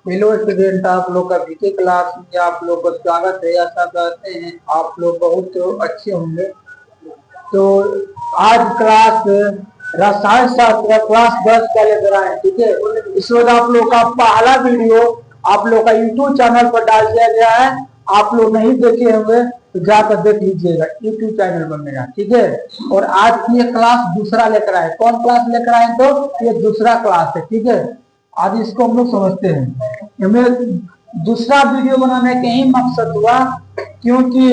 Hello student, आप लोग का बीके क्लास में आप लोग का स्वागत है। ऐसा करते हैं आप लोग बहुत अच्छे होंगे। तो आज क्लास रसायन शास्त्र क्लास 10 का लेकर आए, ठीक है। इस वक्त आप लोग का पहला वीडियो आप लोग का यूट्यूब चैनल पर डाल दिया गया है। आप लोग नहीं देखे होंगे तो जाकर देख लीजिएगा, यूट्यूब चैनल बनेगा, ठीक है। और आज ये क्लास दूसरा लेकर आए। कौन क्लास लेकर आए? तो ये दूसरा क्लास है, ठीक है। आज इसको हम लोग समझते हैं। हमें दूसरा वीडियो बनाने का यही मकसद हुआ क्योंकि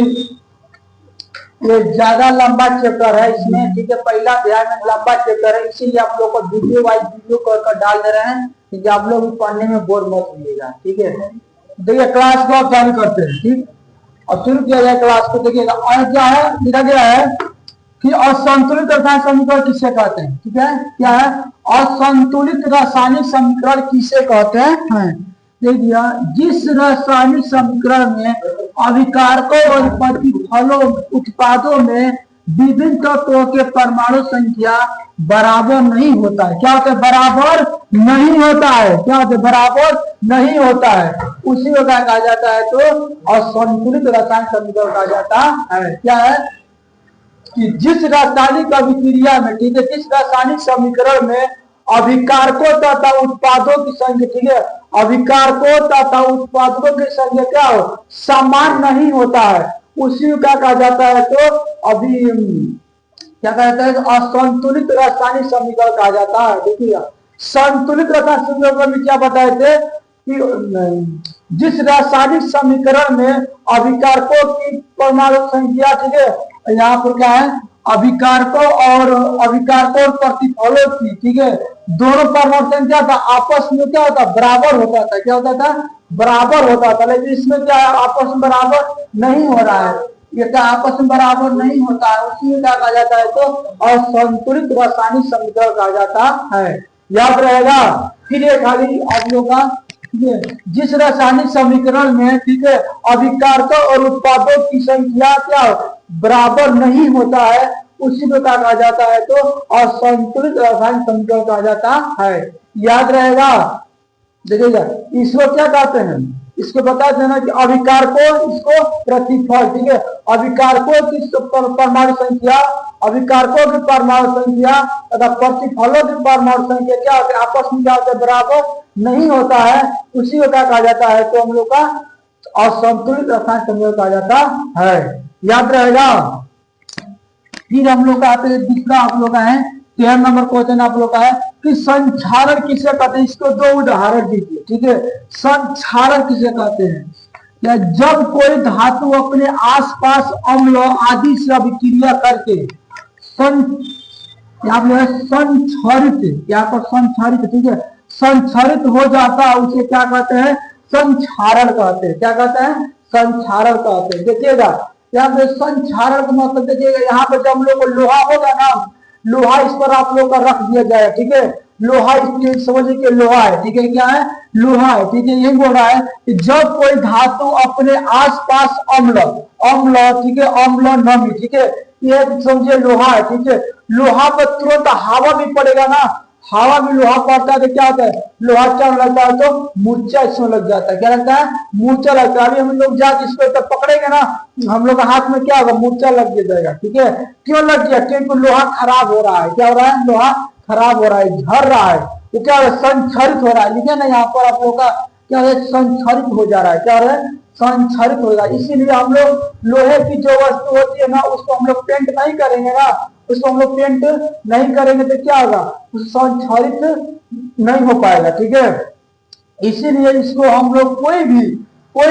ये ज्यादा लंबा चैप्टर है इसमें, ठीक है। पहला अध्याय में लंबा चैप्टर है, इसीलिए आप लोग को वीडियो वाइज वीडियो कर डाल दे रहे हैं, क्योंकि आप लोग पढ़ने में बोर मत होइएगा, ठीक है। देखिए क्लास को आप चालू करते हैं, ठीक। और शुरू किया जाए क्लास को। देखिएगा और क्या है, लिखा गया है कि असंतुलित रासायनिक समीकरण किसे कहते हैं, ठीक है। क्या है? असंतुलित रासायनिक समीकरण किसे कहते हैं? देखिए, जिस रासायनिक समीकरण में अभिकारकों और प्रतिफलों उत्पादों में विभिन्न तत्वों के परमाणु संख्या बराबर नहीं होता है। क्या होता है? बराबर नहीं होता है। क्या होता है? बराबर नहीं होता है। उसी को क्या कहा जाता है? तो असंतुलित रासायनिक समीकरण कहा जाता है। क्या है कि जिस रासायनिक अभिक्रिया में, ठीक है, जिस रासायनिक समीकरण में अभिकारकों तथा उत्पादों की संख्या, ठीक है, अभिकारकों तथा उत्पादकों की संख्या क्या हो, समान नहीं होता है, उसी को क्या कहा जाता है? तो अभी क्या कहा जाता है? असंतुलित रासायनिक समीकरण कहा जाता है। देखिए संतुलित रासायनिक समीकरण में क्या बताए थे कि जिस रासायनिक समीकरण में अभिकारकों की परमाणु संख्या, ठीक है, यहाँ पर क्या है, अभिकारकों और प्रतिफलों की, ठीक है, दोनों परमाणु संख्या था आपस में क्या होता, बराबर होता था। क्या होता था? बराबर होता था। लेकिन इसमें क्या है, आपस में बराबर नहीं हो रहा है। ये क्या आपस में बराबर नहीं होता है, उसी में क्या कहा जाता है? तो असंतुलित रासायनिक समीकरण कहा जाता है। याद रहेगा। फिर ये खाली आप लोग का, जिस रासायनिक समीकरण में, ठीक है, अभिकारकों और उत्पादों की संख्या क्या बराबर नहीं होता है, उसी को क्या कहा जाता है? तो असंतुलित रासायनिक समीकरण कहा जाता है। याद रहेगा। देखिएगा इसको क्या कहते हैं, इसको बता देना कि अभिकारकों, इसको प्रतिफल, ठीक है, अभिकारकों की परमाणु संख्या, अभिकारकों की परमाणु संख्या तथा प्रतिफलों की परमाणु संख्या क्या होते हैं, आपस में क्या होते हैं, बराबर नहीं होता है, उसी को क्या कहा जाता है? तो हम लोग का असंतुलित रासायनिक समीकरण कहा जाता है। याद रहेगा। फिर हम लोग का दूसरा आप लोग का है 13 नंबर क्वेश्चन आप लोग का है कि संक्षारण किसे कहते हैं। इसको दो उदाहरण दीजिए, ठीक है। संक्षारण किसे कहते हैं? या जब कोई धातु अपने आसपास अम्ल आदि से अभिक्रिया करके संक्षारित, यहाँ पर संक्षारित, ठीक है, संक्षारित हो जाता है, उसे क्या कहते हैं? संक्षारण कहते हैं। क्या कहते हैं? संक्षारण कहते हैं। देखिएगा यहाँ पे संक्षारण का मतलब, देखिएगा यहाँ पे जब हम लोग को लोहा होगा ना, लोहा इस पर आप लोग का रख दिया जाए, ठीक है, लोहा इसलिए समझिए कि लोहा है, ठीक है, क्या है? लोहा है, ठीक है। यही बोल रहा है कि जब कोई धातु अपने आसपास अम्ल अम्ल ठीक है, अम्ल नमी, ठीक है, ये समझिए लोहा है, ठीक है, लोहा पर तुरंत हवा भी पड़ेगा ना, हवा भी लोहा पड़ता है तो क्या होता है? लोहा चढ़ लगता है तो मूर्छा इसमें लग जाता है। क्या लगता है? मूर्छा लगता है। अभी हम लोग जाके इसको तो पकड़ेंगे ना, हम लोग हाथ में क्या होगा? मूर्छा लग जाएगा, ठीक है। क्यों लग गया? क्योंकि लोहा खराब हो रहा है। क्या हो रहा है? लोहा खराब हो रहा है, झड़ रहा है, तो क्या हो रहा है? संक्षारित हो रहा है। लिखे ना यहाँ पर आप लोग का क्या है? संक्षारित हो जा रहा है। क्या हो रहा है? संक्षारित हो रहा है। इसीलिए हम लोग लोहे की जो वस्तु होती है ना, उसको हम लोग पेंट नहीं करेंगे ना, उसको हम लोग पेंट नहीं करेंगे तो क्या होगा? संक्षारित नहीं हो पाएगा, ठीक है। इसीलिए इसको हम लोग कोई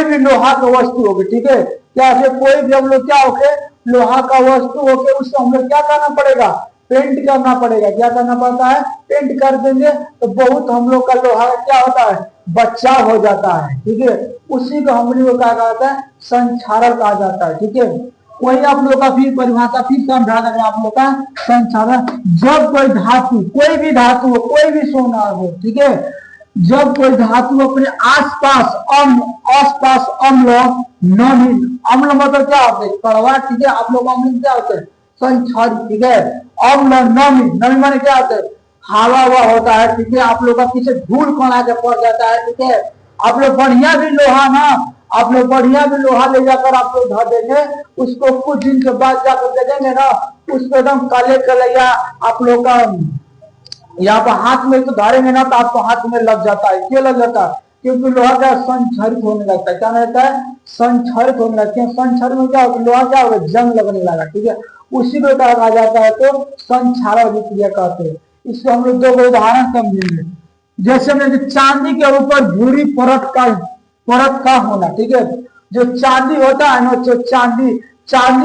भी लोहा का वस्तु होगी, ठीक है, क्या कोई भी हम लोग क्या होके लोहा का वस्तु होके उसको हम लोग क्या करना पड़ेगा? पेंट करना पड़ेगा। क्या करना पड़ता है? पेंट कर देंगे तो बहुत हम लोग का लोहा क्या होता है? बचाव हो जाता है, ठीक है। उसी को हम लोग क्या कहता है? संक्षारण कहा जाता है, ठीक है। वही आप लोग का फिर परिभाषा फिर समझा देगा आप लोग का संक्षारण। जब कोई धातु, कोई भी धातु हो, कोई भी सोना हो, ठीक है, जब कोई धातु अपने आसपास अम्ल नमी, अम्ल मतलब क्या होते हैं? कड़वा, ठीक है, आप लोग अम्ल क्या होते हैं? संक्षारित, ठीक है। अम्ल नमी, नमी माने क्या होता है? हवा हुआ होता है, ठीक है, आप लोग का पीछे धूल कण आके पड़ जाता है, ठीक है, आप लोग बढ़िया भी लोहा ना, आप लोग बढ़िया भी लोहा ले जाकर आप लोग धर देंगे, उसको कुछ दिन के बाद जाकर देखेंगे ना, उसको एकदम काले कलैया आप लोग का यहाँ पर हाथ में तो धारेंगे ना तो आपको हाथ में लग जाता है। क्यों लग जाता है? क्योंकि लोहा का संक्षारित होने लगता है। क्या रहता है? संक्षारित होने लगता है। संक्षारित में क्या होगा? लोहा क्या होगा? जंग लगने लगा। ठीक है, उसी को कहा जाता है तो संक्षारण अभिक्रिया कहते हैं। इसको हम लोग दो उदाहरण समझेंगे। जैसे में चांदी के ऊपर भूरी परत का होना। ठीक है, जो चांदी होता है ना, जो चांदी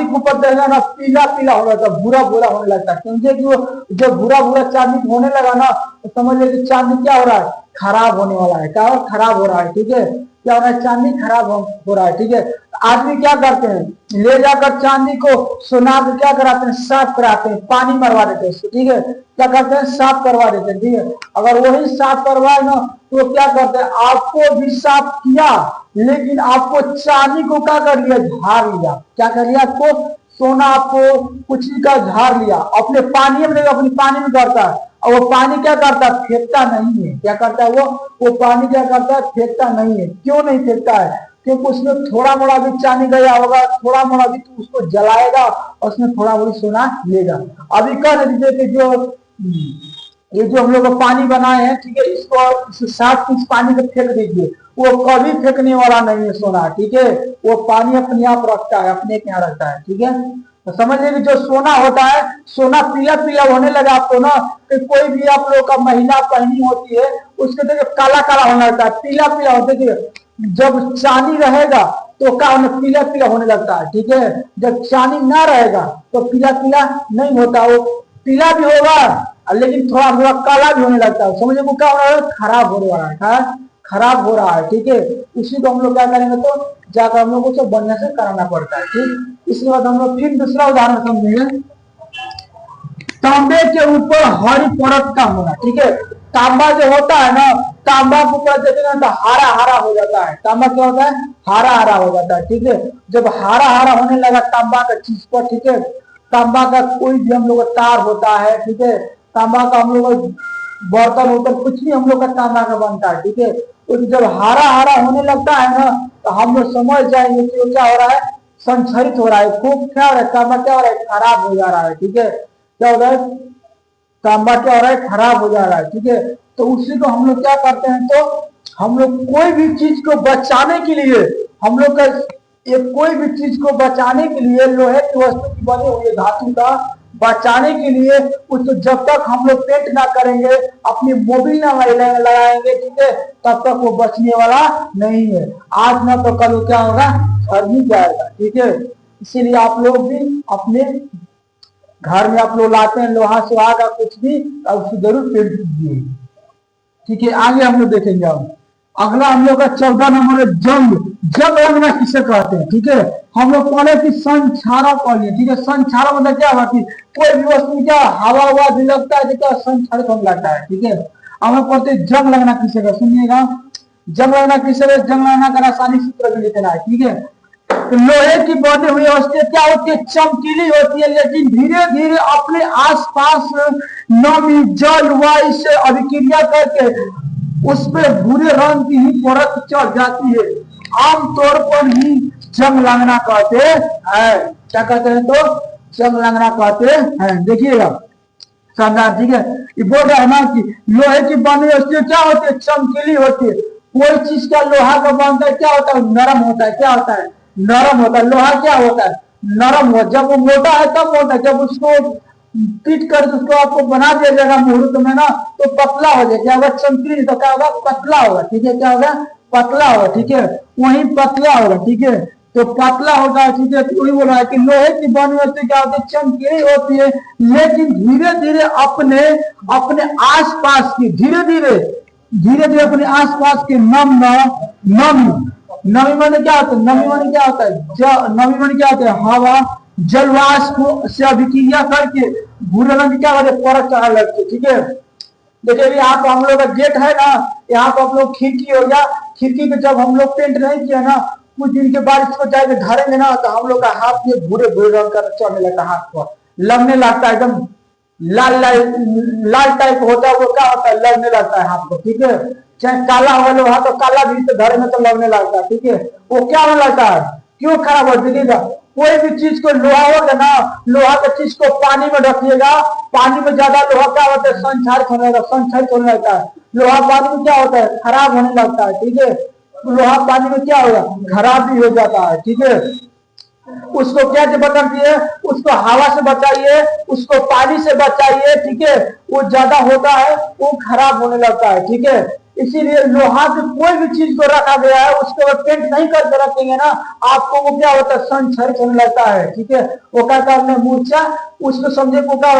के ऊपर देखना ना पीला पीला हो जाता है, भूरा भूरा होने लगता है। समझे कि वो जब भूरा भूरा चांदी होने लगा ना तो समझ लीजिए चांदी क्या हो रहा है? खराब होने वाला है। क्या खराब हो रहा है? ठीक है, क्या हो रहा है? चांदी खराब हो रहा है। ठीक है, आदमी क्या करते हैं? ले जाकर चांदी को सुना के क्या कराते हैं? साफ कराते हैं, पानी मरवा देते हैं उसको। ठीक है, क्या करते हैं? साफ करवा देते हैं। ठीक है, अगर वही साफ करवाए ना तो क्या करते हैं? आपको भी साफ किया, लेकिन आपको चांदी को क्या कर लिया? झाड़ लिया। क्या कर लिया? आपको सोना आपको कुछ का झाड़ लिया, अपने पानी में, अपनी पानी में करता है। और वो पानी क्या करता है? फेंकता नहीं है। क्या करता है? वो पानी क्या करता है? फेंकता नहीं है। क्यों नहीं फेंकता है? क्योंकि उसमें थोड़ा मोड़ा भी चांदी गया होगा, थोड़ा मोड़ा भी तो उसको जलाएगा और उसमें थोड़ा मोड़ी सोना लेगा। अभी कह दीजिए कि जो ये जो हम लोग पानी बनाए हैं, ठीक है, इसको 7 पीस पानी को फेंक दीजिए, वो कभी फेंकने वाला नहीं है सोना। ठीक है, वो पानी अपने आप रखता है, अपने यहाँ रखता है। ठीक है, तो समझ लीजिए जो सोना होता है, सोना पीला पीला होने लगा आपको ना, कि कोई भी आप लोग का महिला पहनी होती है उसके देखिए काला काला होने लगता है, पीला पीला होता है। जब चांदी रहेगा तो क्या होने? पीला पीला होने लगता है। ठीक है, जब चांदी ना रहेगा तो पीला पीला नहीं होता, वो पीला भी होगा लेकिन थोड़ा थोड़ा काला भी होने लगता है। समझे वो क्या हो रहा है? खराब होने वाला है, खराब हो रहा है। ठीक है, उसी को हम लोग क्या करेंगे? तो जाकर हम लोग को सब बढ़िया से कराना पड़ता है। ठीक, इसके बाद हम लोग फिर दूसरा उदाहरण समझेंगे। तांबे के ऊपर हरी परत का होना। ठीक है, तांबा जो होता है ना, तांबा के ऊपर देखेंगे तो हरा हरा हो जाता है। तांबा क्या होता है? हरा हरा हो जाता है। ठीक है, जब हरा हरा होने लगा तांबा का चीज पर, ठीक है, तांबा का कोई भी हम लोग का तार होता है, ठीक है, तांबा का हम लोग बर्तन होता है, कुछ भी हम लोग का तांबा का बनता है। ठीक है, तो जब हरा हरा होने लगता है ना तो हम लोग समझ जाएंगे कि वो क्या हो रहा है? संक्षरित हो रहा है। खूब क्या हो रहा है? तांबा क्या हो रहा है? खराब हो जा रहा है। ठीक है, क्या हो रहा है? तांबा क्या हो रहा है? खराब हो जा रहा है। ठीक है, तो उसी को हम लोग क्या करते हैं? तो हम लोग कोई भी चीज को बचाने के लिए, हम लोग का ये कोई भी चीज को बचाने के लिए, लोहे की वस्तु की बनी हुई धातु का बचाने के लिए, उसको जब तक हम लोग पेंट ना करेंगे, अपनी मोबिल ना लगाएंगे, ठीक है, तब तक वो बचने वाला नहीं है। आज ना तो कल क्या होगा? घर ही जाएगा। ठीक है, इसीलिए आप लोग भी अपने घर में आप लोग लाते हैं लोहा सुहा का कुछ भी, अब उसको जरूर पेंट कीजिए। ठीक है, आगे हम लोग देखेंगे। अब अगला हम लोग का 14 नंबर है जंग। जंग लगना किसे कहते हैं? ठीक है, हम लोग पहले की संक्षारण पढ़ लिए। ठीक है, संक्षारण मतलब क्या हुआ कि कोई भी वस्तु क्या हवा हुआ भी लगता है, क्या संक्षारित होने लगता है। ठीक है, अब हम पढ़ते जंग लगना किसे का, सुनिएगा। जंग लगना किसे? जंग लगना का रासायनिक सूत्र भी लिखना है। ठीक है, तो लोहे की बनी हुई वस्तु क्या होती है? चमकीली होती है, लेकिन धीरे धीरे अपने आसपास नमी जल वायु से अभिक्रिया करके उस पर भूरे रंग की ही परत चढ़ जाती है। आमतौर पर ही जंग लगना कहते हैं। क्या कहते हैं? तो जंग लगना कहते हैं। देखिएगा शानदार। ठीक है, ये बोल रहा है ना कि लोहे की बनी वस्तु क्या होती है? चमकीली होती है। कोई चीज का लोहा का बनता है क्या होता है? नरम होता है। क्या होता है? नरम होता है। लोहा क्या होता है? नरम हो। जब वो मोटा है तब होता है, जब उसको पीट कर उसको आपको बना दिया जाएगा मुहूर्त में ना तो पतला हो जाएगा। क्या होगा? चमकीली, तो क्या होगा? पतला होगा। ठीक है, क्या होगा? पतला होगा। ठीक है, वही पतला होगा। ठीक है, तो पतला होगा। ठीक है, तो वही बोल रहा है कि लोहे की बनी वस्तु क्या होती है? चमकीली होती है, लेकिन धीरे धीरे अपने अपने आसपास की धीरे धीरे अपने आसपास के नमी माने क्या होता है? नमी माने क्या होता है? नमी माने क्या होता है? हवा जलवाष्प से अभिक्रिया करके भूरे रंग क्या होता है? परत चढ़ने लगती है। ठीक है, देखिए यहाँ पर हम लोग का गेट है ना, यहाँ पर हम लोग खिड़की हो गया, खिड़की पे जब हम लोग पेंट नहीं किया ना, कुछ दिन के बाद इसको जाके धरेंगे ना तो हम लोग का हाथ में भूरे भूरे रंग का चढ़ने लगता है, हाथ पर लगने लगता है, एकदम लाल लाल टाइप होता है, वो क्या होता है? लगने लगता है हाथ को। ठीक है, चाहे काला हो लोहा तो काला भी तो घर में तो लगने लगता है, ठीक है। वो क्या होने लगता है, क्यों खराब हो, देखिएगा कोई भी चीज को लोहा होगा ना, लोहा के चीज को पानी में रखिएगा, पानी में ज्यादा लोहा क्या होता है, संक्षारित होने लगता है। लोहा पानी में क्या होता है, खराब होने लगता है, ठीक है। लोहा पानी में क्या होगा, खराब भी हो जाता है, ठीक है। उसको क्या बचाइए, उसको हवा से बचाइए, उसको पानी से बचाइए, ठीक है। वो ज्यादा होता है वो खराब होने लगता है, ठीक है। इसीलिए लोहा के कोई भी चीज को रखा गया है उसके ऊपर पेंट नहीं करके रखेंगे ना, आपको वो क्या होता है, संक्षारित होने लगता है, ठीक है। वो क्या करना है, मूर्छा, उसको समझे को क्या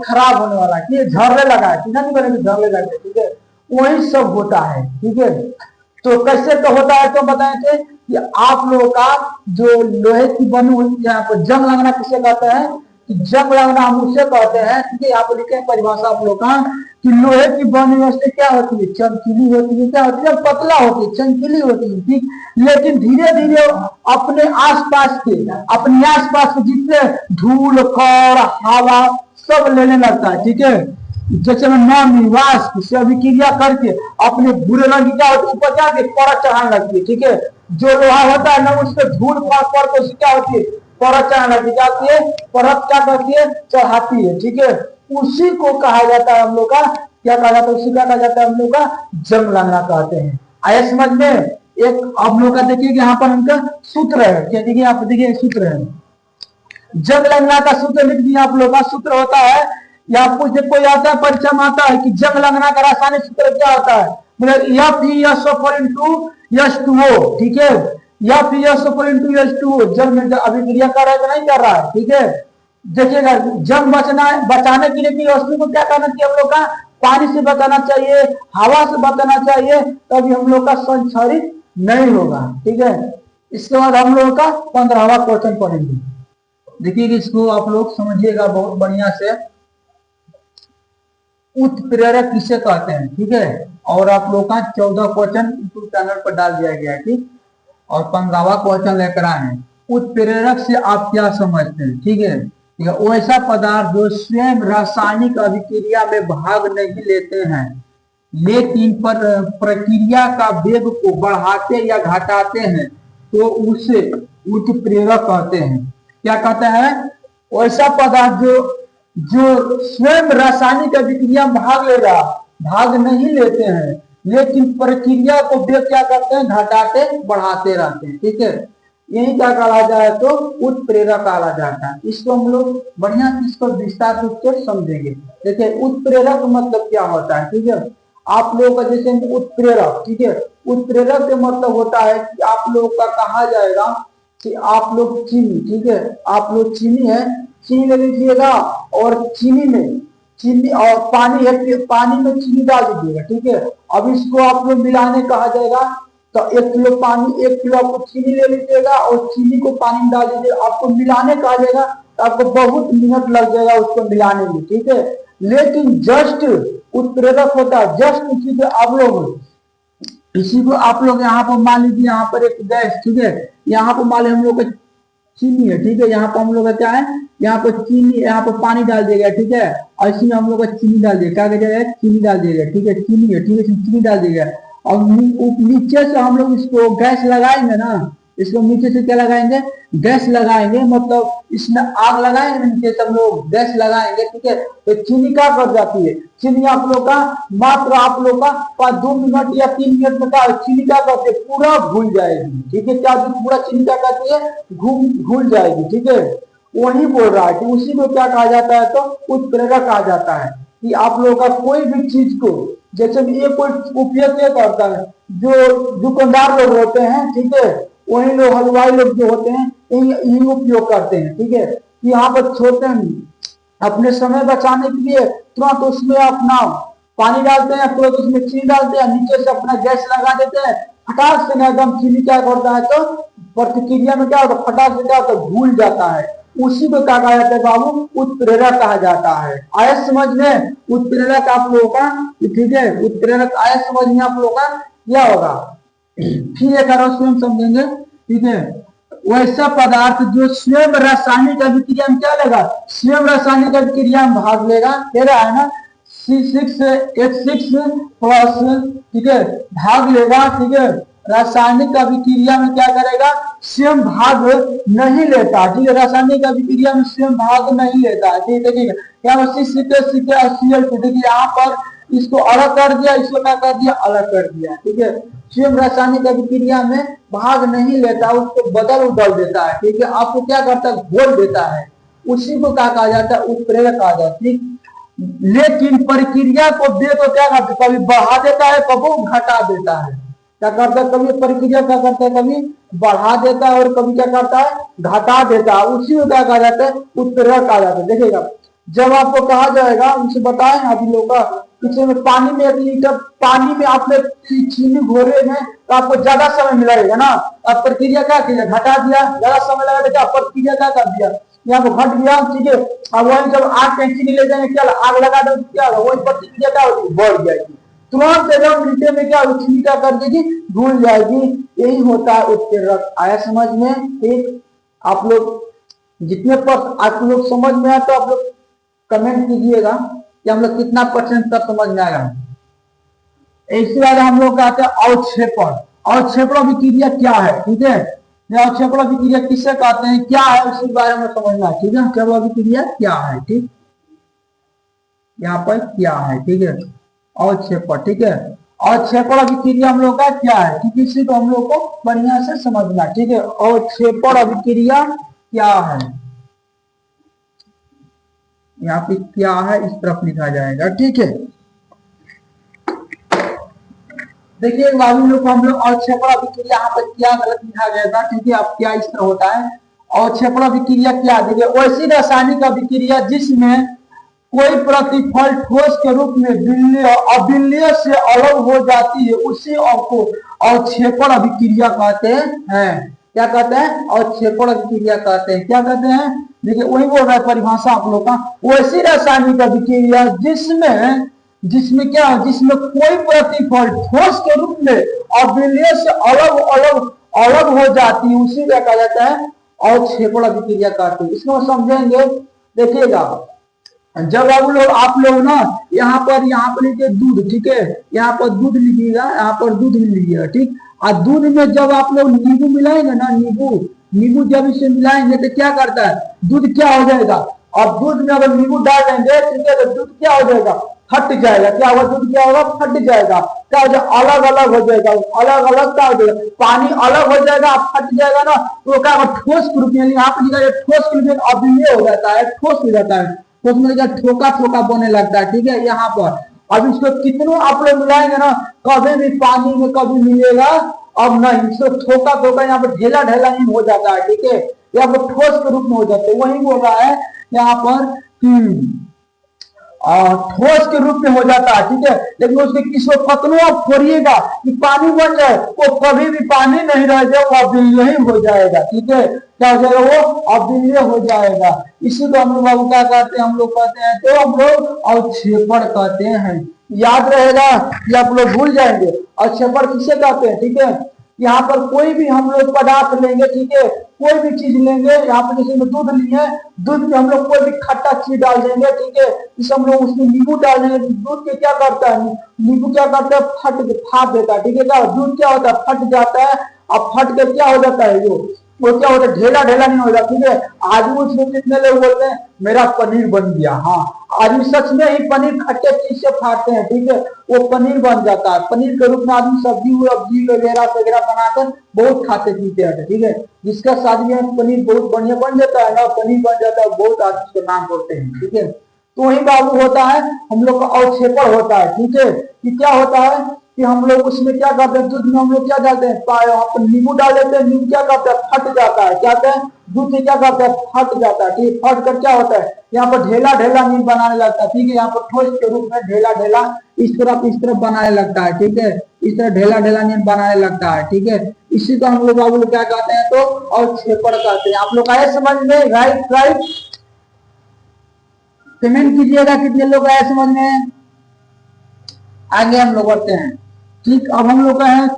खराब होने वाला है, झरने लगा है, नहीं बनेगा, झरने लगे, ठीक है। वही सब होता है, ठीक है। तो कैसे तो होता है, तो बताए थे कि आप लोगों का जो लोहे की बनी हुई, यहाँ पर जंग लगना किसे कहते हैं, कि जंग लगना हम उसे कहते हैं, ठीक है। यहाँ पर लिखे परिभाषा आप लोग का कि लोहे की बनी वस्तु क्या होती है, चमकीली होती है, क्या होती है, पतला होती है, चमकीली होती है, ठीक। लेकिन धीरे धीरे अपने आसपास के जितने धूल कण हवा सब लेने लगता है, ठीक है। जैसे में निवास से अभिक्रिया करके अपने बुरे रंग क्या होती है, ऊपर क्या परत चढ़ाने लगती है, ठीक है। जो लोहा होता है ना उसके धूल पड़ के उसकी क्या होती है, परत चढ़ाने लगती जाती है, परत क्या करती है, चढ़ाती है, ठीक है। उसी को कहा जाता है हम लोग का, क्या कहा जाता है, उसी का कहा जाता है हम लोग का जंग लगना कहते हैं। आया समझ में। एक आप लोग का देखिए यहाँ पर उनका सूत्र है, क्या देखिए, आप देखिए सूत्र है, जंग लगना का सूत्र लिख दिया आप लोग का। सूत्र होता है, या पूछे कोई आता है, परीक्षा में आता है कि जंग लगना का रासायनिक सूत्र क्या होता है, F(E)SO4 ठीक है। F(E)SO4 जंग में अभिक्रिया कर रहा है कि नहीं कर रहा है, ठीक है। देखिएगा जंग बचाने के लिए वस्तु को क्या करना चाहिए हम लोग का, पानी से बचाना चाहिए, हवा से बचाना चाहिए, तभी हम लोग का संक्षारित नहीं होगा, ठीक है। इसके बाद हम लोग का 15वां क्वेश्चन पढ़ेंगे। देखिए इसको आप लोग समझिएगा बहुत बढ़िया से। उत्प्रेरक किसे कहते हैं, ठीक है। और आप लोग का 14 क्वेश्चन यूट्यूब चैनल पर डाल दिया गया है, ठीक। और 15वां क्वेश्चन लेकर आए हैं। उत्प्रेरक से आप क्या समझते हैं, ठीक है। वैसा पदार्थ जो स्वयं रासायनिक अभिक्रिया में भाग नहीं लेते हैं लेकिन प्रक्रिया का वेग को बढ़ाते या घटाते हैं, तो उसे उत्प्रेरक कहते हैं। क्या कहते हैं, वैसा पदार्थ जो स्वयं रासायनिक अभिक्रिया में भाग नहीं लेते हैं लेकिन प्रक्रिया को वेग क्या करते हैं, घटाते बढ़ाते रहते हैं, ठीक है। यही क्या कहा जाए तो उत्प्रेरक कहा जाता है। इसको हम लोग बढ़िया इसको विस्तार रूप से समझेंगे। देखिए उत्प्रेरक मतलब क्या होता है, ठीक है। आप लोगों का जैसे उत्प्रेरक, ठीक है, उत्प्रेरक का मतलब होता है कि आप लोगों का कहा जाएगा कि आप लोग चीनी, ठीक है, आप लोग चीनी है, चीनी ले लीजिएगा और चीनी और पानी है, पानी में चीनी डाल दीजिएगा, ठीक है। अब इसको आप लोग मिलाने कहा जाएगा, तो 1 किलो पानी 1 किलो आपको चीनी ले लीजिएगा और चीनी को पानी में डाल दीजिएगा, आपको मिलाने कहा जाएगा, तो आपको बहुत मिनट लग जाएगा उसको मिलाने में, ठीक है। लेकिन जस्ट उत्प्रेरक होता है, जस्ट उसी पे आप लोग इसी को आप लोग यहाँ पर मान लीजिए, यहाँ पर एक गैस, ठीक है, यहाँ पर मान लीजिए हम लोग का चीनी है, ठीक है। यहाँ पर हम लोग का क्या है, यहाँ पर चीनी, यहाँ पर पानी डाल दिया, ठीक है। और इसमें हम लोग का चीनी डाल दिया, क्या करेगा, चीनी डाल दिया, ठीक है, चीनी है, ठीक है, चीनी डाल दिया। और नीचे से हम लोग इसको गैस लगाएंगे ना, इसको नीचे से क्या लगाएंगे, गैस लगाएंगे, मतलब इसमें आग लगाएंगे, नीचे से हम लोग गैस लगाएंगे, ठीक है। तो चीनी क्या कर जाती है, चीनी आप लोग का मात्र आप लोग का 2 मिनट या 3 मिनट में क्या चीनी क्या करती है, पूरा घुल जाएगी, ठीक है। क्या पूरा चीनी क्या करती है, घुल जाएगी, ठीक है। वही बोल रहा है कि उसी को क्या कहा जाता है, तो उत्प्रेरक कहा जाता है। कि आप लोगों का कोई भी चीज को, जैसे ये कोई उपयोग क्या करता है, जो दुकानदार लोग होते हैं, ठीक है, वही लोग हलवाई लोग जो होते हैं यही उपयोग करते हैं, ठीक है। कि यहाँ पर छोड़ते हैं अपने समय बचाने के लिए, तुरंत उसमें अपना पानी डालते हैं, तुरंत उसमें चीनी डालते हैं, नीचे से अपना गैस लगा देते हैं, फटाक से एकदम चीनी क्या करता है, तो प्रतिक्रिया में क्या होता है, फटाक से क्या होता है, घुल जाता है। उसी को क्या कहा जाता है बाबू, उत्प्रेरक कहा जाता है। आया समझ में, उत्प्रेरक आप लोगों का, ठीक है, उत्प्रेरक आया समझ में आप लोगों का क्या होगा। फिर एक बार स्वयं समझेंगे, ठीक है। वैसा पदार्थ जो स्वयं रासायनिक अभिक्रिया में क्या लेगा, स्वयं रासायनिक अभिक्रिया में भाग लेगा, ले रहा है ना, C6H6 प्लस, ठीक है, भाग लेगा, ठीक है। रासायनिक अभिक्रिया में क्या करेगा, स्वयं भाग नहीं लेता, ठीक है। रासायनिक अभिक्रिया में स्वयं भाग नहीं लेता, ठीक है। क्या C6H6Cl, देखिए यहाँ पर इसको अलग कर दिया, इसको क्या कर दिया, अलग कर दिया, ठीक है। स्वयं रासायनिक अभिक्रिया में भाग नहीं लेता, उसको बदल उदल देता है, ठीक है। आपको क्या करता है, घोल देता है, उसी को क्या कहा जाता है, उत्प्रेरक कहा जाता है। लेकिन प्रक्रिया को दे तो क्या करता है, कभी बढ़ा देता है, कभी घटा देता है। क्या करता है, कभी प्रक्रिया क्या करता है, कभी बढ़ा देता है और कभी क्या करता है, घटा देता है, उसी को क्या कहा जाता है, उत्प्रेरक कहा जाता है। देखिएगा, जब आपको कहा जाएगा, उनसे बताएं अभी लोग पीछे में पानी में 1 लीटर पानी में आपने चीनी घोले में तो आपको ज्यादा समय मिलेगा ना। अब प्रक्रिया क्या किया, घटा दिया, ज्यादा समय लगा तो क्या प्रक्रिया क्या कर दिया, यहाँ पे घट गया, ठीक है। अब वही जब आग पे चीनी ले जाएंगे, क्या आग लगा दो, क्या वही प्रक्रिया क्या होगी, बढ़ जाएगी, तुरंत एकदम मिनटे में क्या चीनी क्या कर देगी, घुल जाएगी। यही होता है उत्प्रेरक। आया समझ में, ठीक। आप लोग जितने पर आप लोग समझ में आया तो आप लोग कमेंट कीजिएगा कि हम लोग कितना % तक समझ में आएगा। इसके बाद हम लोग कहते हैं अवक्षेपण। अवक्षेपण अभिक्रिया क्या है, ठीक है। अवक्षेपण अभिक्रिया किससे कहते हैं, क्या है, उसके बारे में समझना, ठीक है। अवक्षेपण अभिक्रिया क्या है, ठीक, यहाँ पर क्या है, ठीक है, अवक्षेपण, ठीक है। अवक्षेपण अभिक्रिया हम लोग का क्या है, ठीक है, इसी को हम लोग को बढ़िया से समझना, ठीक है। अवक्षेपण अभिक्रिया क्या है, यहाँ पे क्या है, इस तरफ लिखा जाएगा, ठीक है। देखिए लोग हम लोग अवक्षेपण अभिक्रिया यहाँ पर क्या गलत लिखा गया था, ठीक है। अब क्या इस तरह होता है, अवक्षेपण अभिक्रिया क्या, देखिए वैसी रासायनिक अभिक्रिया जिसमें कोई प्रतिफल ठोस के रूप में अविलेय से अलग हो जाती है, उसी आपको अवक्षेपण अभिक्रिया कहते हैं। क्या कहते हैं, अवक्षेपण अभिक्रिया कहते हैं। क्या कहते हैं, देखिए वही बोल रहा है परिभाषा आप लोग का, वैसी रासायनिक अभिक्रिया जिसमें क्या, जिसमें कोई प्रतिफल ठोस के रूप में अविलेय से अलग हो जाती है, उसी का कहा जाता है अवक्षेपण अभिक्रिया कहते हैं। इसको समझेंगे, देखिएगा, जब आप लोग ना यहाँ पर लीजिए दूध, ठीक है, यहाँ पर दूध लीजिएगा, यहाँ पर दूध लीजिएगा, ठीक। और दूध में जब आप लोग नींबू मिलाएंगे ना, नींबू जब इसे मिलाएंगे तो क्या करता है, दूध क्या हो जाएगा। अब दूध में अगर नींबू डाल देंगे, ठीक है, तो दूध क्या हो जाएगा, फट जाएगा। क्या होगा, दूध क्या होगा, फट जाएगा। क्या हो जाएगा, अलग अलग हो जाएगा, अलग अलग क्या हो जाएगा, पानी अलग हो जाएगा, फट जाएगा ना, तो क्या होगा, ठोस के रूप में, यहाँ पर ठोस के रूप में अविलेय हो जाता है, ठोस हो जाता है, तो उसमें ठोका ठोका बोने लगता है, ठीक है। यहाँ पर अब इसको कितनों आप लोग मिलाएंगे ना, कभी भी पानी में कभी मिलेगा अब नहीं, इसको ठोका ठोका यहाँ पर ढेला ढेला नहीं हो जाता है, ठीक है। यहाँ पर ठोस के रूप में हो जाता है, वही बोल रहा है यहाँ पर ठोस के रूप में हो जाता है, ठीक है। लेकिन उसके किसको कतनों आप फोड़िएगा कि पानी बन जाए, वो कभी भी पानी नहीं रह जाए, वो अविलेय हो जाएगा, ठीक है। क्या हो जाएगा, वो अविलेय हो जाएगा। इसी को हम लोग क्या कहते हैं, हम लोग कहते हैं, तो हम लोग अवक्षेपण कहते हैं। याद रहेगा कि आप लोग भूल जाएंगे, अवक्षेपण किसे कहते हैं, ठीक है। यहाँ पर कोई भी हम लोग पदार्थ लेंगे, ठीक है, कोई भी चीज लेंगे, यहाँ पर जैसे दूध लिए, दूध में हम लोग कोई भी खट्टा चीज डाल देंगे, ठीक है, इसे हम लोग उसमें नींबू डाल देंगे, दूध के क्या करता है, नींबू क्या करता है, फाट देता है, ठीक है। क्या दूध क्या होता है, फट जाता है, अब फट के क्या हो जाता है, वो क्या होता है, ढेला ढेला नहीं हो जाता, ठीक है। आदमी उसमें कितने लोग बोलते हैं मेरा पनीर बन गया, हाँ, आदमी सच में ही पनीर खट्टे चीज से फाड़ते हैं, ठीक है, वो पनीर बन जाता है। पनीर के रूप में आदमी सब्जी वगैरह बनाकर बहुत खाते पीते हैं, ठीक है। जिसका शादी में पनीर बहुत बढ़िया बन जाता है ना, पनीर बन जाता है, बहुत आदमी उसका नाम बोलते हैं, ठीक है। तो वही बाबू होता है हम लोग का अवक्षेपण होता है, ठीक है। कि क्या होता है कि हम लोग उसमें क्या करते हैं, दूध में हम लोग क्या डालते हैं, नींबू डाल देते हैं, नींबू क्या करता है, फट जाता है, क्या कहते हैं, दूध से क्या करता है, फट जाता है, ठीक है। फट कर क्या होता है, यहाँ पर ढेला ढेला नींद बनाने लगता है, ठीक है। यहाँ पर ठोस के रूप में ढेला ढेला इस तरफ बनाने लगता है, ठीक है। इस तरह ढेला ढेला नींद बनाने लगता है, ठीक है। इसी को हम लोग बाबू क्या कहते हैं, तो अवक्षेपण कहते हैं। आप लोग आए समझ में, राइट। कमेंट कीजिएगा कितने लोग आए समझ में। आगे हम लोग बढ़ते हैं, ठीक। अब हम लोग का है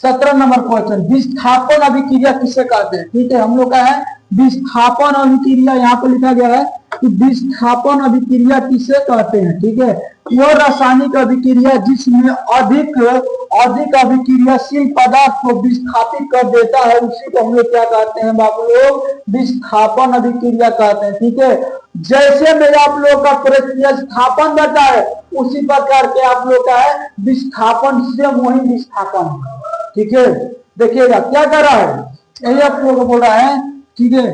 17 नंबर क्वेश्चन, विस्थापन अभिक्रिया किसे कहते हैं, ठीक है। हम लोग का है विस्थापन अभिक्रिया, यहाँ पर लिखा गया है कि विस्थापन अभिक्रिया किसे कहते हैं। ठीक है, वो रासायनिक अभिक्रिया जिसमें अधिक अधिक अभिक्रियाशील पदार्थ को विस्थापित कर देता है, उसी को हम लोग क्या कहते हैं बाबू लोग, विस्थापन अभिक्रिया कहते हैं। ठीक है, जैसे मेरे आप लोग का प्रतिस्थापन रहता है, उसी प्रकार के आप लोग का है विस्थापन, से वही विस्थापन। ठीक है, देखिएगा क्या कर रहा है, यही आप लोग को बोल रहा है। ठीक है,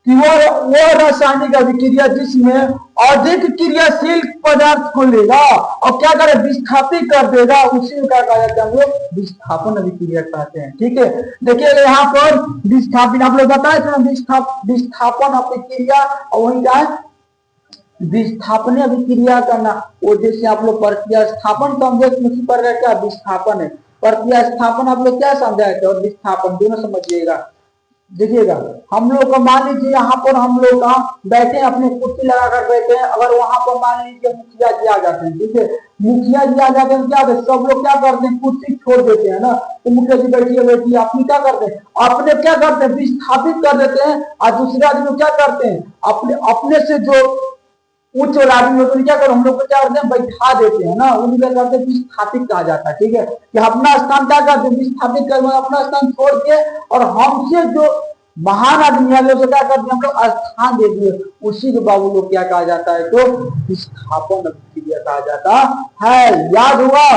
कि वो रासायनिक अभिक्रिया जिसमें अधिक क्रियाशील पदार्थ को लेगा और क्या करे, विस्थापित कर देगा, उसी को क्या कहा जाता है, हम लोग विस्थापन अभिक्रिया कहते हैं। ठीक है, देखिए यहाँ पर विस्थापित आप लोग बताए थे ना, विस्थापन अभिक्रिया और वही क्या है, विस्थापन अभिक्रिया करना। वो जैसे आप लोग प्रक्रिया स्थापन समझे, उसी पर क्या विस्थापन है, प्रक्रिया स्थापन आप लोग क्या समझाए थे, और विस्थापन दोनों समझिएगा। देखिएगा, हम लोग को मान लीजिए यहाँ पर हम लोग बैठे अपने कुर्सी लगाकर बैठे हैं, अगर वहां पर मान लीजिए मुखिया जी आ जाते हैं। ठीक है, मुखिया जी आ जाते हैं, क्या करते, सब लोग क्या करते हैं, कुर्सी छोड़ देते हैं ना, तो मुखिया जी बैठिए बैठिए, अपनी क्या करते हैं, अपने क्या करते हैं, विस्थापित कर देते हैं, और दूसरे आदमी क्या करते हैं, अपने से जो उच्च आदमी होते हैं क्या करो, हम लोग को क्या करते हैं, बैठा देते हैं ना, उन्हें क्या करते हैं, विस्थापित कहा जाता है। ठीक है, कि अपना स्थान क्या करते हैं, विस्थापित कर अपना स्थान छोड़ के, और हमसे जो महान आदमी है लोग क्या करते हैं, हम लोग स्थान दे दिए, उसी को बाबू लोग क्या कहा जाता है, तो विस्थापन अभिक्रिया कहा जाता है। याद हुआ।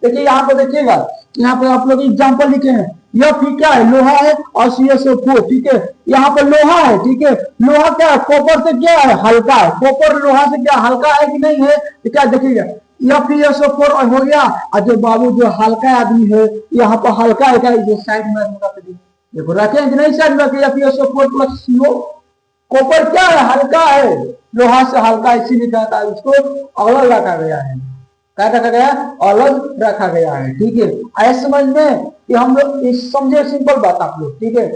देखिए यहाँ पे देखिएगा, यहाँ पे आप लोग एग्जाम्पल लिखे हैं, यह फिर क्या है, लोहा है और CSO4। ठीक है, यहाँ पे लोहा है। ठीक है, लोहा क्या है, कॉपर से क्या है, हल्का है, कॉपर लोहा से क्या हल्का है कि नहीं है, तो क्या देखिएगा, यह PSO4 हो गया, और जो बाबू जो हल्का आदमी है, यहाँ पर हल्का है क्या, ये साइड में देखो रखें कि नहीं, साइड में रखे, PSO4 प्लस CO, कॉपर क्या है, हल्का है, लोहा से हल्का, इसीलिए कहता है उसको अलग रखा गया है, क्या रखा गया, अलग रखा गया है। ठीक है, ऐसे समझ में कि हम लोग इस समझे, सिंपल बात आप लोग। ठीक है,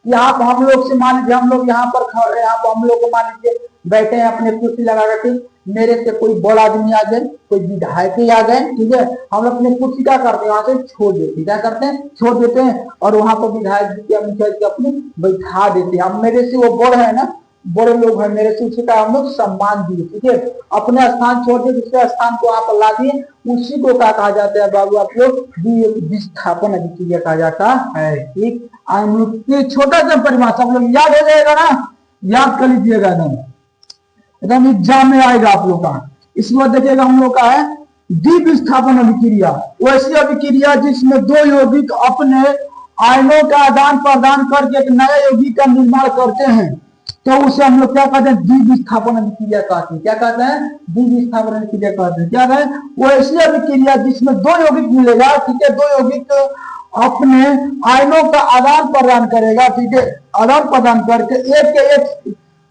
यहाँ पर हम लोग से मान लीजिए, हम लोग यहाँ पर खड़े, यहाँ पर हम लोग को मान लीजिए बैठे हैं अपने कुर्सी लगा करके, मेरे से कोई बड़ा आदमी आ जाए, कोई विधायक ही आ गए। ठीक है, हम लोग अपने कुर्सी क्या करते हैं, वहां से छोड़ देते, क्या करते हैं, छोड़ देते हैं, और वहां पर विधायक जी के मुखिया जी अपनी बैठा देते हैं। अब मेरे से वो बड़ है ना, बड़े लोग हैं मेरे से, उसी का हम लोग सम्मान दिए। ठीक है, अपने स्थान छोड़ के दूसरे स्थान को वहां पर ला दिए, उसी को क्या कहा जाता है बाबू आप लोग, विस्थापन अभिक्रिया कहा जाता है। ठीक, छोटा सा परिभाषा आप लोग याद हो जाएगा ना, याद कर लीजिएगा, एकदम एग्जाम में आएगा आप लोग का। इसके बाद देखिएगा हम लोग का है द्विविस्थापन अभिक्रिया, वैसी अभिक्रिया जिसमें दो यौगिक अपने आयनों का आदान प्रदान करके एक नया यौगिक का निर्माण करते हैं, तो उसे हम लोग क्या कहते हैं, द्विविस्थापन अभिक्रिया कहते हैं। क्या कहते हैं, द्विविस्थापन अभिक्रिया कहते हैं। क्या है, वो ऐसी अभिक्रिया जिसमें दो यौगिक मिलेगा। ठीक है, दो यौगिक अपने आयनों का आदान प्रदान करेगा। ठीक है, आदान प्रदान करके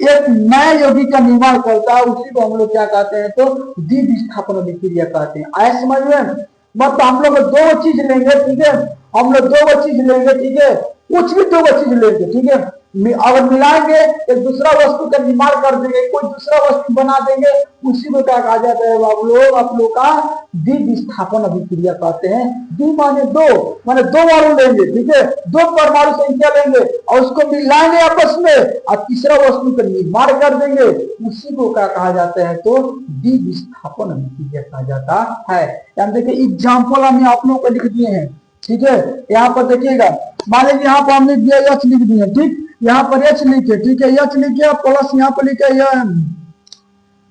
एक नए यौगिक का निर्माण करता है, उसी को हम लोग क्या कहते हैं, तो द्विविस्थापन अभिक्रिया कहते हैं। आया समझ में, मतलब हम लोग दो चीज लेंगे। ठीक है, हम लोग दो चीज लेंगे। ठीक है, कुछ भी दो चीज लेंगे। ठीक है, अगर मिलाएंगे एक दूसरा वस्तु का निर्माण कर देंगे, कोई दूसरा वस्तु बना देंगे, उसी को क्या कहा जाता है बाबू लोग, आप लोग का द्विविस्थापन अभिक्रिया कहते हैं। द्वि माने दो, माने दो वाले लेंगे। ठीक है, दो परमाणु संख्या लेंगे और उसको मिलाएंगे आपस में और तीसरा वस्तु का निर्माण कर देंगे, उसी को क्या कहा जाता है, तो द्विविस्थापन अभिक्रिया कहा जाता है। यानी देखिए एग्जाम्पल हमने आप लोगों को लिख दिए हैं। ठीक है, यहाँ पर देखिएगा, मान लीजिए यहाँ पर हमने दिया H लिख दिए। ठीक, यहाँ पर H लिखे। ठीक है, H लिखे प्लस यहाँ पर लिखे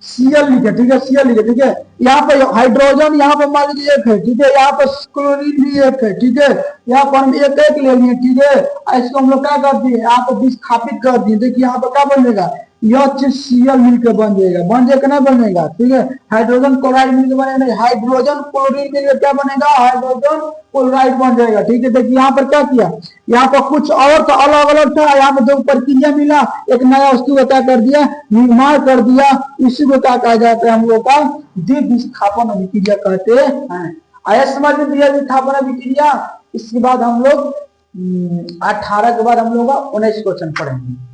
Cl लिखे। ठीक है, Cl लिखे। ठीक है, यहाँ पर हाइड्रोजन यहाँ पर मान लीजिए एक है। ठीक है, यहाँ पर क्लोरीन भी एक है। ठीक है, यहाँ पर हम एक ले लिए। ठीक है, इसको हम लोग क्या कर दिए, यहाँ पर विस्थापित कर दिए। देखिए यहाँ पर क्या बनेगा, HCl मिलकर बन जाएगा, बन जाएगा ना, बनेगा। ठीक है, हाइड्रोजन क्लोराइड मिलकर बनेगा, नहीं हाइड्रोजन क्लोरीन मिलकर क्या बनेगा, हाइड्रोजन क्लोराइड बन जाएगा। ठीक है, देखिए यहाँ पर क्या किया, यहाँ पर कुछ और तो अलग अलग था, यहाँ पर दो प्रक्रिया मिला, एक नया वस्तु का क्या कर दिया, निर्माण कर दिया, इसी को क्या कहा जाता है, हम लोग का द्विविस्थापन अभिक्रिया कहते हैं। आया समझ में द्विविस्थापन अभिक्रिया। इसके बाद हम लोग 18 के बाद हम लोग 19 क्वेश्चन पढ़ेंगे।